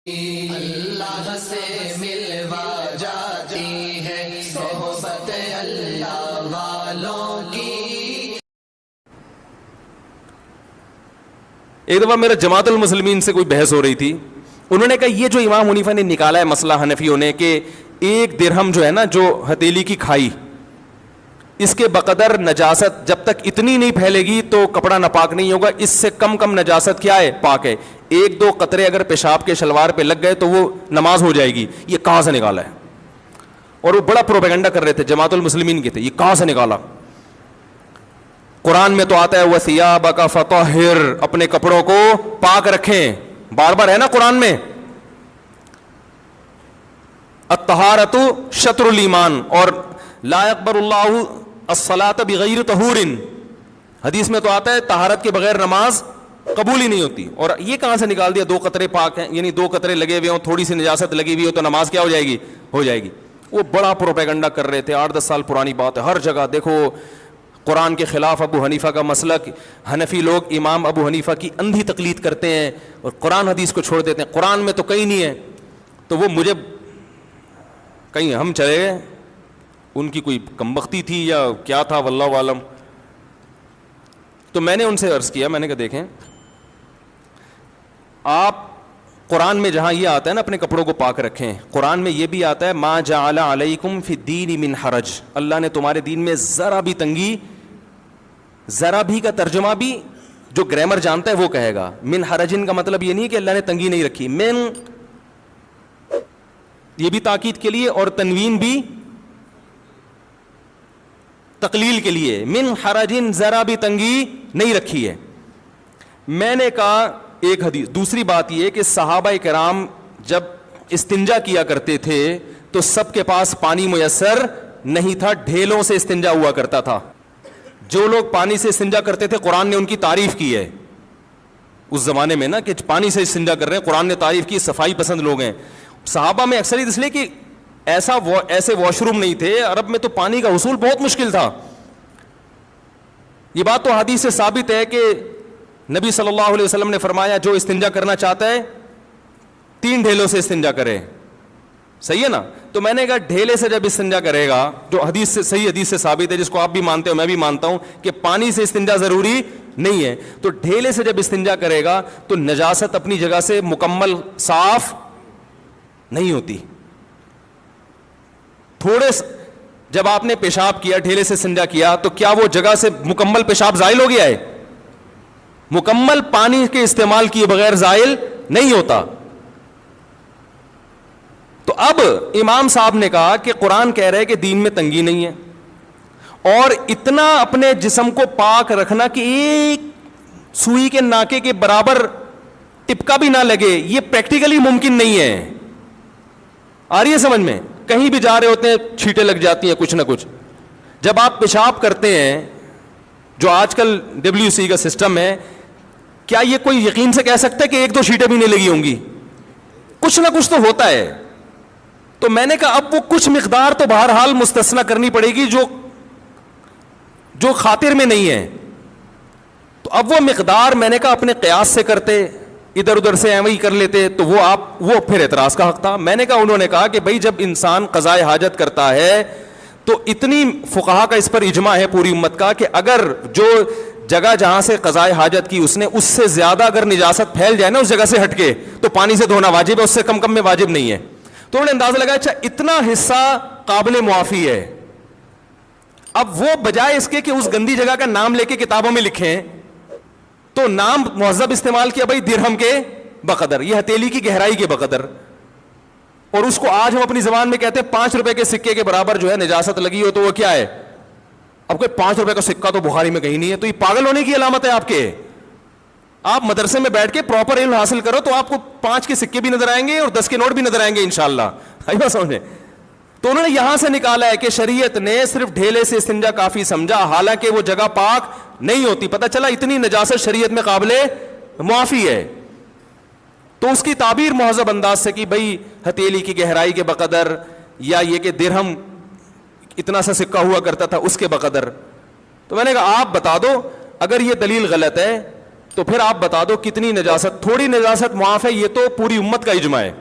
اللہ سے ملوا جاتی ہے صحبت اللہ والوں کی۔ ایک دفعہ میرا جماعت المسلمین سے کوئی بحث ہو رہی تھی، انہوں نے کہا یہ جو امام حنیفہ نے نکالا ہے مسئلہ حنفیوں نے کہ ایک درہم جو ہے نا جو ہتھیلی کی کھائی اس کے بقدر نجاست جب تک اتنی نہیں پھیلے گی تو کپڑا ناپاک نہیں ہوگا، اس سے کم کم نجاست کیا ہے؟ پاک ہے۔ ایک دو قطرے اگر پیشاب کے شلوار پہ لگ گئے تو وہ نماز ہو جائے گی۔ یہ کہاں سے نکالا ہے؟ اور وہ بڑا پروپیگنڈا کر رہے تھے، جماعت المسلمین کے تھے، یہ کہاں سے نکالا؟ قرآن میں تو آتا ہے وَثِيَابَكَ فَطَهِّرْ، اپنے کپڑوں کو پاک رکھیں، بار بار ہے نا قرآن میں۔ الطہارۃ شطر الایمان، اور لا يقبل اللہ الصلاۃ بغیر طہور، حدیث میں تو آتا ہے طہارت کے بغیر نماز قبول ہی نہیں ہوتی۔ اور یہ کہاں سے نکال دیا دو قطرے پاک ہیں، یعنی دو قطرے لگے ہوئے ہوں، تھوڑی سی نجاست لگی ہوئی ہو تو نماز کیا ہو جائے گی؟ ہو جائے گی۔ وہ بڑا پروپیگنڈا کر رہے تھے، 8-10 سال پرانی بات ہے، ہر جگہ دیکھو قرآن کے خلاف ابو حنیفہ کا مسلک، حنفی لوگ امام ابو حنیفہ کی اندھی تقلید کرتے ہیں اور قرآن حدیث کو چھوڑ دیتے ہیں، قرآن میں تو کہیں نہیں ہے۔ تو وہ مجھے کہیں ہم چلے گئے، ان کی کوئی کمبختی تھی یا کیا تھا واللہ عالم۔ تو میں نے ان سے عرض کیا، میں نے کہا دیکھیں آپ قرآن میں جہاں یہ آتا ہے نا اپنے کپڑوں کو پاک رکھیں، قرآن میں یہ بھی آتا ہے ما جعل علیکم فی الدین من حرج، اللہ نے تمہارے دین میں ذرا بھی تنگی، ذرا بھی کا ترجمہ بھی جو گرامر جانتا ہے وہ کہے گا، من حرجن کا مطلب یہ نہیں کہ اللہ نے تنگی نہیں رکھی، من یہ بھی تاکید کے لیے اور تنوین بھی تقلیل کے لیے، من حرجن ذرا بھی تنگی نہیں رکھی ہے۔ میں نے کہا ایک حدیث، دوسری بات یہ کہ صحابہ کرام جب استنجا کیا کرتے تھے تو سب کے پاس پانی میسر نہیں تھا، ڈھیلوں سے استنجا ہوا کرتا تھا۔ جو لوگ پانی سے استنجا کرتے تھے قرآن نے ان کی تعریف کی ہے اس زمانے میں نا کہ پانی سے استنجا کر رہے ہیں، قرآن نے تعریف کی، صفائی پسند لوگ ہیں۔ صحابہ میں اکثریت اس لیے کہ ایسے واش روم نہیں تھے، عرب میں تو پانی کا حصول بہت مشکل تھا۔ یہ بات تو حدیث سے ثابت ہے کہ نبی صلی اللہ علیہ وسلم نے فرمایا جو استنجا کرنا چاہتا ہے 3 ڈھیلوں سے استنجا کرے، صحیح ہے نا؟ تو میں نے کہا ڈھیلے سے جب استنجا کرے گا، جو حدیث سے صحیح حدیث سے ثابت ہے جس کو آپ بھی مانتے ہو میں بھی مانتا ہوں کہ پانی سے استنجا ضروری نہیں ہے، تو ڈھیلے سے جب استنجا کرے گا تو نجاست اپنی جگہ سے مکمل صاف نہیں ہوتی۔ تھوڑے جب آپ نے پیشاب کیا، ڈھیلے سے استنجا کیا، تو کیا وہ جگہ سے مکمل پیشاب زائل ہو گیا ہے؟ مکمل پانی کے استعمال کیے بغیر زائل نہیں ہوتا۔ تو اب امام صاحب نے کہا کہ قرآن کہہ رہے کہ دین میں تنگی نہیں ہے، اور اتنا اپنے جسم کو پاک رکھنا کہ ایک سوئی کے ناکے کے برابر ٹپکا بھی نہ لگے، یہ پریکٹیکلی ممکن نہیں ہے۔ آ رہی ہے سمجھ میں؟ کہیں بھی جا رہے ہوتے ہیں چھینٹیں لگ جاتی ہیں کچھ نہ کچھ۔ جب آپ پیشاب کرتے ہیں، جو آج کل WC کا سسٹم ہے، کیا یہ کوئی یقین سے کہہ سکتا ہے کہ 1-2 چھینٹیں بھی نہیں لگی ہوں گی؟ کچھ نہ کچھ تو ہوتا ہے۔ تو میں نے کہا اب وہ کچھ مقدار تو بہرحال مستثنی کرنی پڑے گی جو خاطر میں نہیں ہے۔ تو اب وہ مقدار میں نے کہا اپنے قیاس سے کرتے، ادھر ادھر سے ایویں ہی کر لیتے تو وہ پھر اعتراض کا حق تھا۔ میں نے کہا انہوں نے کہا کہ بھائی جب انسان قضاء حاجت کرتا ہے تو اتنی فقہا کا اس پر اجماع ہے پوری امت کا کہ اگر جو جگہ جہاں سے قضاء حاجت کی اس نے اس سے زیادہ اگر نجاست پھیل جائے نا اس جگہ سے ہٹ کے تو پانی سے دھونا واجب ہے، اس سے کم میں واجب نہیں ہے۔ تو انہوں نے اندازہ لگایا اچھا اتنا حصہ قابل معافی ہے، اب وہ بجائے اس کے کہ اس گندی جگہ کا نام لے کے کتابوں میں لکھیں تو نام مہذب استعمال کیا، بھائی درہم کے بقدر، یہ ہتھیلی کی گہرائی کے بقدر، اور اس کو آج ہم اپنی زبان میں کہتے ہیں 5 روپے کے سکے کے برابر جو ہے نجاست لگی ہو تو وہ کیا ہے؟ اب کوئی 5 روپے کا سکہ تو بخاری میں کہیں نہیں ہے، تو یہ پاگل ہونے کی علامت ہے آپ کے۔ آپ مدرسے میں بیٹھ کے پراپر علم حاصل کرو تو آپ کو 5 کے سکے بھی نظر آئیں گے اور 10 کے نوٹ بھی نظر آئیں گے انشاءاللہ، آئی بات سمجھیں؟ تو انہوں نے یہاں سے نکالا ہے کہ شریعت نے صرف ڈھیلے سے استنجا کافی سمجھا، حالانکہ وہ جگہ پاک نہیں ہوتی۔ پتہ چلا اتنی نجاست شریعت میں قابل معافی ہے۔ تو اس کی تعبیر مہذب انداز سے کہ بھائی ہتھیلی کی گہرائی کے بقدر، یا یہ کہ درہم اتنا سا سکہ ہوا کرتا تھا اس کے بقدر۔ تو میں نے کہا آپ بتا دو اگر یہ دلیل غلط ہے تو پھر آپ بتا دو کتنی نجاست, تھوڑی نجاست معاف ہے, یہ تو پوری امت کا اجماع ہے.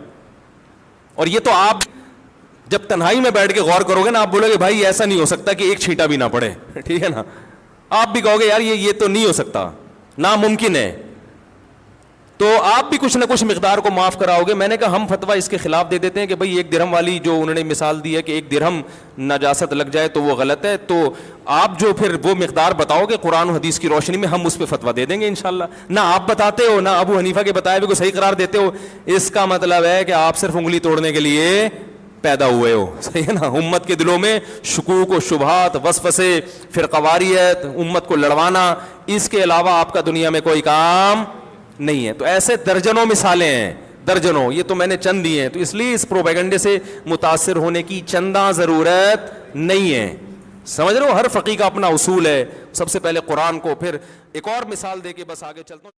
اور یہ تو آپ جب تنہائی میں بیٹھ کے غور کرو گے نا, آپ بولو گے بھائی ایسا نہیں ہو سکتا کہ ایک چھینٹا بھی نہ پڑے, ٹھیک ہے نا, آپ بھی کہو گے یار یہ تو نہیں ہو سکتا, ناممکن ہے. تو آپ بھی کچھ نہ کچھ مقدار کو معاف کراؤ گے. میں نے کہا ہم فتویٰ اس کے خلاف دے دیتے ہیں کہ بھائی 1 درہم والی جو انہوں نے مثال دی ہے کہ 1 درہم نجاست لگ جائے تو وہ غلط ہے, تو آپ جو پھر وہ مقدار بتاؤ گے قرآن و حدیث کی روشنی میں, ہم اس پہ فتویٰ دے دیں گے انشاءاللہ. نہ آپ بتاتے ہو نہ ابو حنیفہ کے بتائے ہوئے کو صحیح قرار دیتے ہو, اس کا مطلب ہے کہ آپ صرف انگلی توڑنے کے لیے پیدا ہوئے ہو, صحیح ہے نا. امت کے دلوں میں شکوک و شبہات, وسوسے, فرقواریت, امت کو لڑوانا, اس کے علاوہ آپ کا دنیا میں کوئی کام نہیں ہے. تو ایسے درجنوں مثالیں ہیں, درجنوں, یہ تو میں نے چند دی ہیں. تو اس لیے اس پروپیگنڈے سے متاثر ہونے کی چنداں ضرورت نہیں ہے. سمجھ رہے ہو, ہر فقیہ کا اپنا اصول ہے. سب سے پہلے قرآن کو, پھر ایک اور مثال دے کے بس آگے چلتا ہوں.